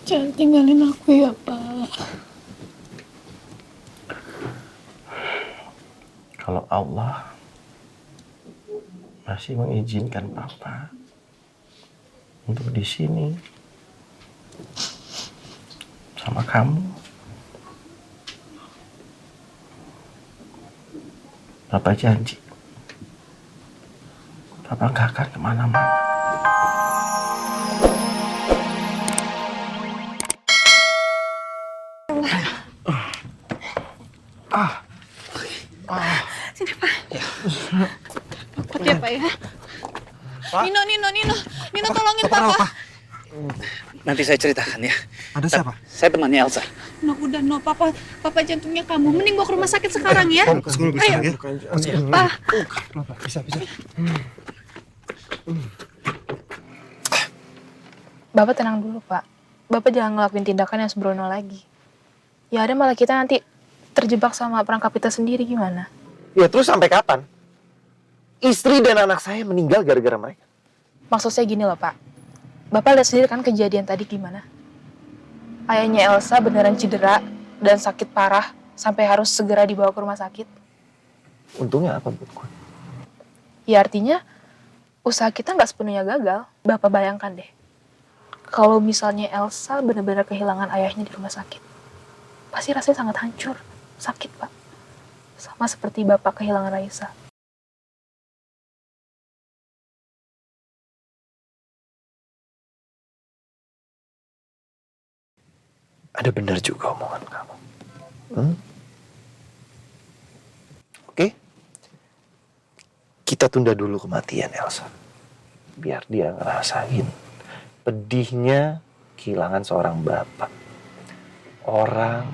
Jangan tinggalin aku ya, Pak. Kalau Allah masih mengizinkan Papa untuk di sini sama kamu, Papa janji Papa gak akan kemana-mana. Sini, Pak. Kuat ya, Pak ya. Pak? Nino tolongin Papa. Nanti saya ceritakan ya. Ada siapa? Saya temannya Elsa. No, udah no, Papa jantungnya kamu. Mending bawa ke rumah sakit sekarang ya. Ayo. Pak. Bisa. Bapak tenang dulu, Pak. Bapak jangan ngelakuin tindakan yang sembrono lagi. Ya ada malah kita nanti terjebak sama perangkap kita sendiri gimana? Ya terus sampai kapan? Istri dan anak saya meninggal gara-gara mereka. Maksud saya gini loh, Pak. Bapak lihat sendiri kan kejadian tadi gimana? Ayahnya Elsa beneran cedera dan sakit parah sampai harus segera dibawa ke rumah sakit. Untungnya apa buat gue? Ya artinya usaha kita nggak sepenuhnya gagal. Bapak bayangkan deh. Kalau misalnya Elsa benar-benar kehilangan ayahnya di rumah sakit. Pasti rasanya sangat hancur. Sakit, Pak. Sama seperti Bapak kehilangan Raisa. Ada benar juga omongan kamu. Oke? Kita tunda dulu kematian Elsa. Biar dia ngerasain pedihnya kehilangan seorang bapak. Orang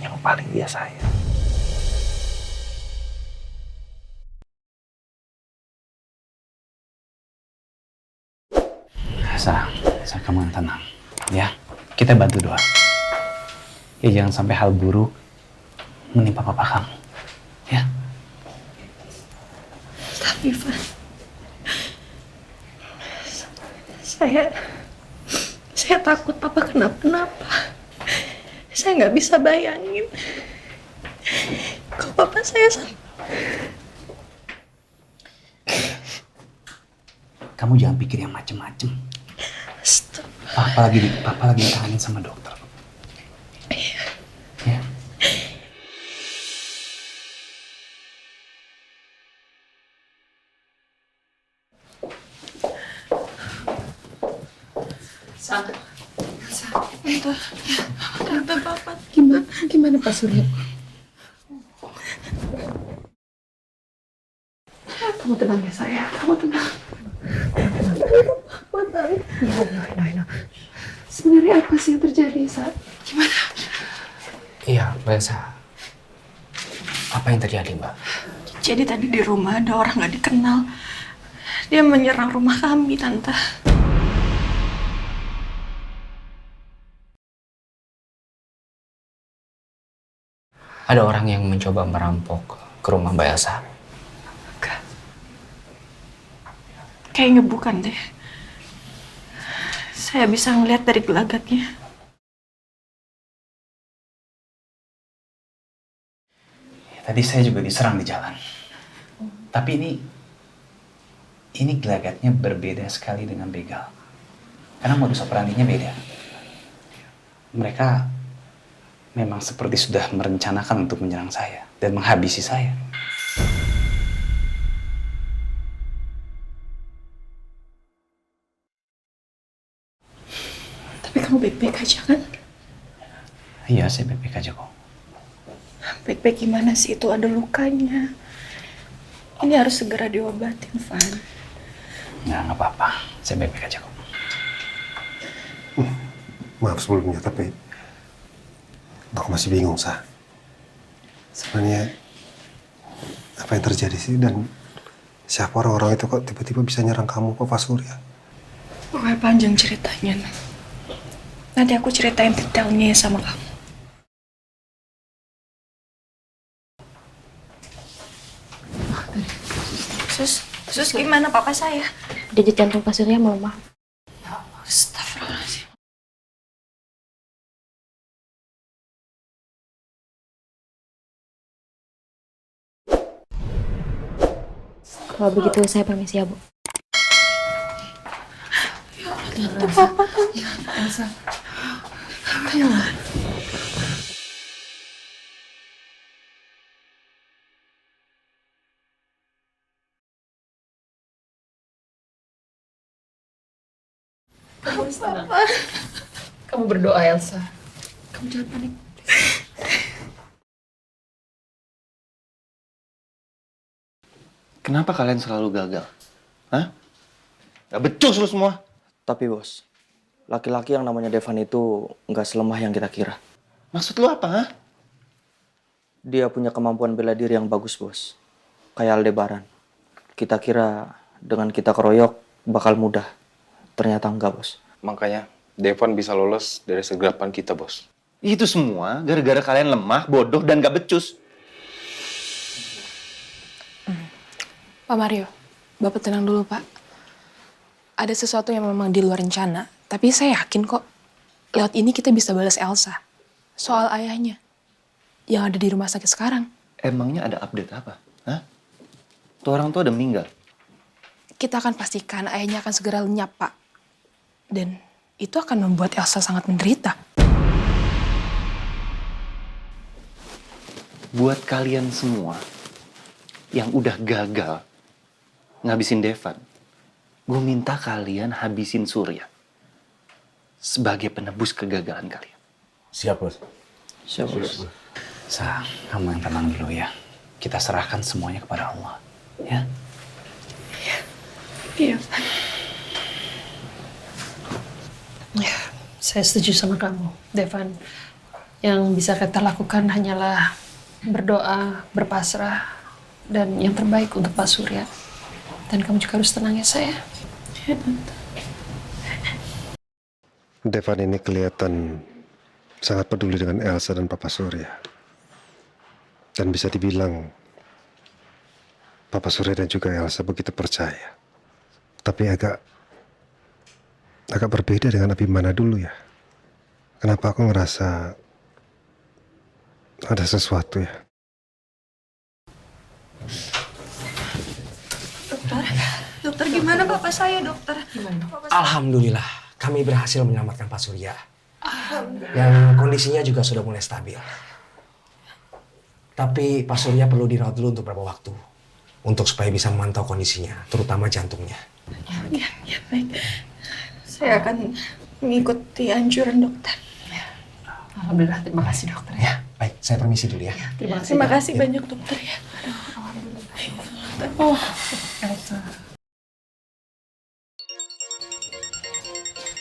yang paling dia sayang. Sa, kamu yang tenang. Ya, kita bantu doa. Ya jangan sampai hal buruk menimpa papa kamu. Ya. Tapi, Pak. Saya takut Papa kenapa-napa. Saya nggak bisa bayangin. Kok Papa saya Kamu jangan pikir yang macem-macem. Papa lagi ditanganin sama dokter. Ya. Tante Papa gimana Pak Surya? Kamu tenang ya saya, kamu tenang. Ya, sebenarnya apa sih yang terjadi saat gimana? Iya, Mbak Elsa. Apa yang terjadi, Mbak? Jadi tadi di rumah ada orang nggak dikenal. Dia menyerang rumah kami, Tante. Ada orang yang mencoba merampok ke rumah Mbak Elsa. Enggak. Kayaknya bukan deh. Saya bisa ngeliat dari gelagatnya. Ya, tadi saya juga diserang di jalan. Tapi ini gelagatnya berbeda sekali dengan begal. Karena modus operandinya beda. Mereka memang seperti sudah merencanakan untuk menyerang saya dan menghabisi saya. Tapi kamu baik-baik aja kan? Iya, saya baik-baik aja kok. Baik-baik gimana sih? Itu ada lukanya. Ini harus segera diobatin, Van. Nggak apa-apa. Saya baik-baik aja kok. Maaf sebelumnya, tapi aku masih bingung, Sa. Sebenarnya apa yang terjadi sih dan siapa orang-orang itu kok tiba-tiba bisa nyerang kamu, Papa Surya? Pokoknya panjang ceritanya. Nanti aku ceritain detailnya sama kamu. Sus gimana papa saya? Denyut jantung Pak Surya melemah. Astagfirullahaladzim. Kalau begitu saya permisi ya, Bu. Elsa. Kamu berdoa, Elsa. Kamu jangan panik. Kenapa kalian selalu gagal? Hah? Gak becus lu semua. Tapi bos, laki-laki yang namanya Devan itu nggak selemah yang kita kira. Maksud lu apa, ha? Dia punya kemampuan bela diri yang bagus, bos. Kayak Aldebaran. Kita kira dengan kita keroyok bakal mudah. Ternyata enggak, bos. Makanya Devan bisa lolos dari segerapan kita, bos. Itu semua gara-gara kalian lemah, bodoh, dan gak becus. Pak Mario, Bapak tenang dulu, Pak. Ada sesuatu yang memang di luar rencana, tapi saya yakin kok lewat ini kita bisa balas Elsa. Soal ayahnya yang ada di rumah sakit sekarang. Emangnya ada update apa? Hah? Tuh orang tuh ada meninggal. Kita akan pastikan ayahnya akan segera lenyap, Pak. Dan itu akan membuat Elsa sangat menderita. Buat kalian semua yang udah gagal ngabisin Devan, gue minta kalian habisin Surya sebagai penebus kegagalan kalian. Siap, bos. Siap, bos. Sa, kamu yang tenang dulu ya. Kita serahkan semuanya kepada Allah. Ya? Iya. Ya, saya setuju sama kamu, Devan. Yang bisa kita lakukan hanyalah berdoa, berpasrah, dan yang terbaik untuk Pak Surya. Dan kamu juga harus tenang ya, saya. Ya, Tante. Devan ini kelihatan sangat peduli dengan Elsa dan Papa Surya. Dan bisa dibilang Papa Surya dan juga Elsa begitu percaya. Tapi agak berbeda dengan Abimana dulu ya. Kenapa aku ngerasa ada sesuatu ya? Dokter gimana Bapak saya, dokter? Alhamdulillah, kami berhasil menyelamatkan Pak Surya. Yang kondisinya juga sudah mulai stabil. Tapi Pak Surya perlu dirawat dulu untuk beberapa waktu. Untuk supaya bisa memantau kondisinya, terutama jantungnya. Ya, baik. Saya akan mengikuti anjuran dokter. Alhamdulillah, terima kasih dokter. Ya, baik. Saya permisi dulu ya. Terima kasih banyak dokter ya. Oh, Elsa.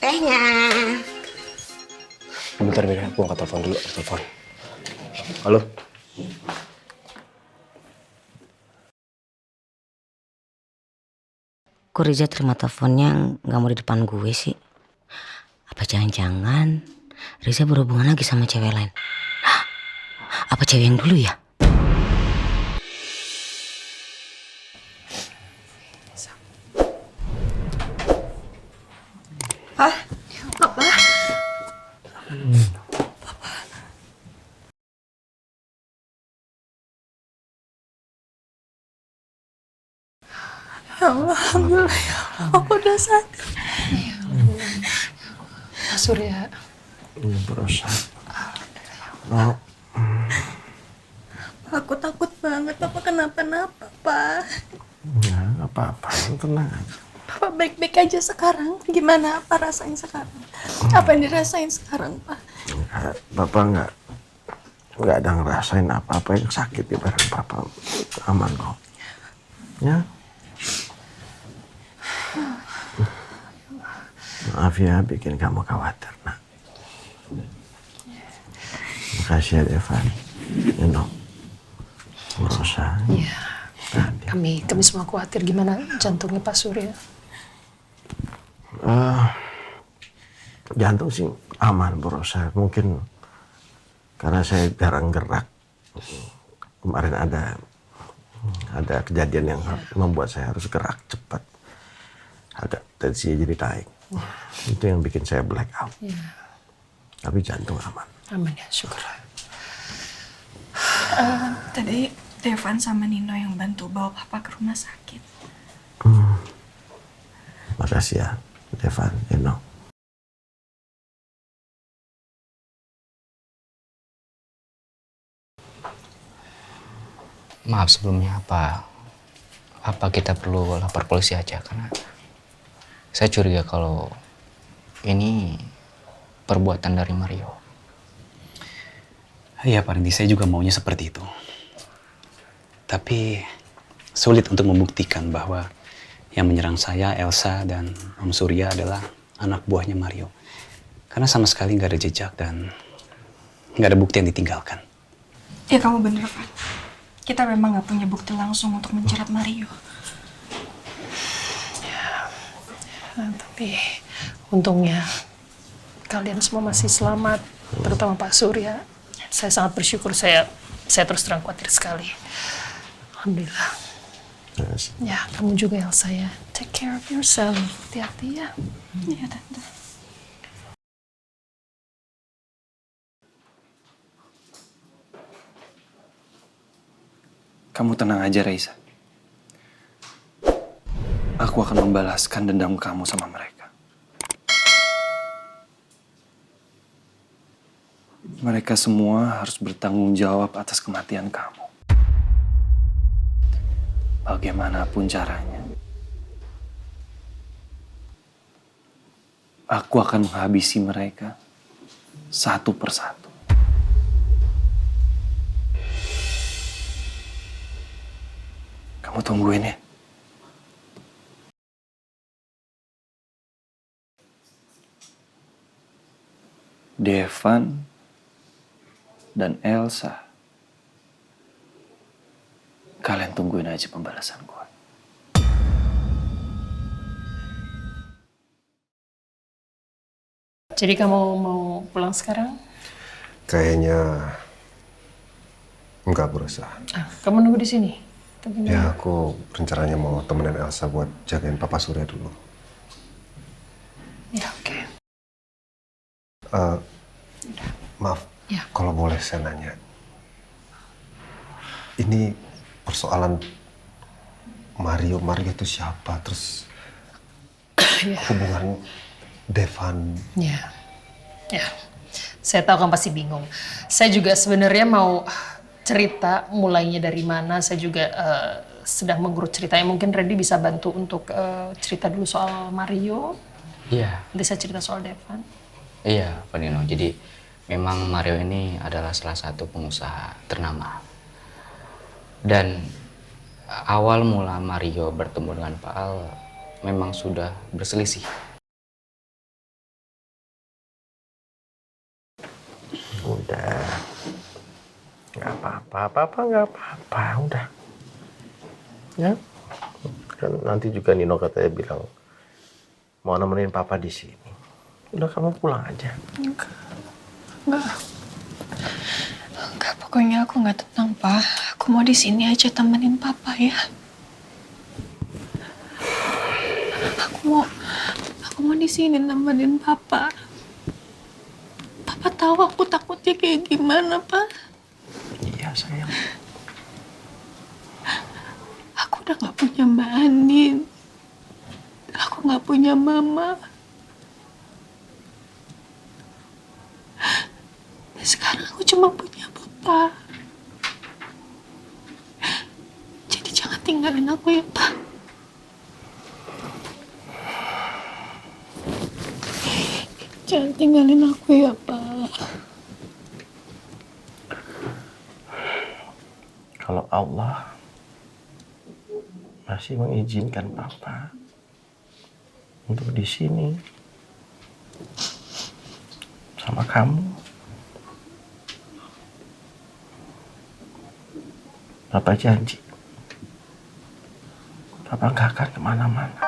Tehnya. Bentar, Mira. Aku angkat telepon dulu. Telepon. Halo? Kok Riza terima teleponnya nggak mau di depan gue sih? Apa jangan-jangan Riza berhubungan lagi sama cewek lain? Hah? Apa cewek yang dulu ya? Ya Allah, alhamdulillah ya Allah, aku udah sadar. Pak Surya. Ini berusaha. Oh. Aku takut banget, Papa kenapa-napa, Pak. Ya, nggak apa-apa. Tenang aja. Papa baik-baik aja sekarang. Gimana apa rasanya sekarang? Apa yang dirasain sekarang, Pak? Papa nggak ada ngerasain apa-apa yang sakit di badan Papa. Aman kok. Ya. Maaf ya bikin kamu khawatir, nak. Makasih ya, Devan. You know. Berusaha. Iya. Kami semua khawatir gimana jantungnya Pak Surya. Jantung sih aman, berusaha. Mungkin karena saya jarang gerak. Kemarin ada kejadian yang membuat saya harus gerak cepat. Agak tensinya jadi naik. Itu yang bikin saya black out. Ya. Tapi jantung aman. Aman ya, syukur. Tadi Devan sama Nino yang bantu bawa papa ke rumah sakit. Makasih ya, Devan, Eno. Maaf sebelumnya, apa kita perlu lapor polisi aja, karena saya curiga kalau ini perbuatan dari Mario. Iya Pak Randy, saya juga maunya seperti itu. Tapi sulit untuk membuktikan bahwa yang menyerang saya, Elsa, dan Om Surya adalah anak buahnya Mario. Karena sama sekali nggak ada jejak dan nggak ada bukti yang ditinggalkan. Ya kamu bener, Pak. Kita memang nggak punya bukti langsung untuk menjerat Mario. Tapi untungnya kalian semua masih selamat, terutama Pak Surya. Saya sangat bersyukur, saya terus terang khawatir sekali. Alhamdulillah. Ya, kamu juga Elsa ya. Take care of yourself. Hati-hati ya. Iya, Tante. Kamu tenang aja, Raisa. Aku akan membalaskan dendam kamu sama mereka. Mereka semua harus bertanggung jawab atas kematian kamu. Bagaimanapun caranya, aku akan menghabisi mereka satu persatu. Kamu tungguin ya. Devan dan Elsa. Kalian tungguin aja pembalasan gue. Jadi kamu mau pulang sekarang? Kayaknya enggak berusaha. Kamu nunggu di sini. Ya, aku rencananya mau temenin Elsa buat jagain Papa Surya dulu. Ya, oke. Maaf, Ya. kalau boleh saya nanya. Ini persoalan Mario itu siapa? Terus hubungan Devan. Ya. Saya tahu kamu pasti bingung. Saya juga sebenarnya mau cerita mulainya dari mana. Saya juga sedang mengurut ceritanya. Mungkin Randy bisa bantu untuk cerita dulu soal Mario. Iya. Nanti saya cerita soal Devan. Iya, Pak Nino. Jadi memang Mario ini adalah salah satu pengusaha ternama. Dan awal mula Mario bertemu dengan Pak Al memang sudah berselisih. Udah. Nggak apa-apa, nggak apa-apa, udah. Ya. Kan nanti juga Nino katanya bilang mau nemenin papa di sini. Udah kamu pulang aja. Enggak, pokoknya aku nggak tenang, Pak. Aku mau di sini aja temenin papa ya. Aku mau di sini nemenin papa. Papa tahu aku takutnya kayak gimana, Pak. Iya, sayang. Aku udah nggak punya Mbak Andin. Aku nggak punya mama. Sekarang aku cuma punya papa. Jadi jangan tinggalin aku ya, Pak. Jangan tinggalin aku ya, Pak. Kalau Allah masih mengizinkan papa untuk di sini sama kamu, papa janji papa nggak akan kemana-mana.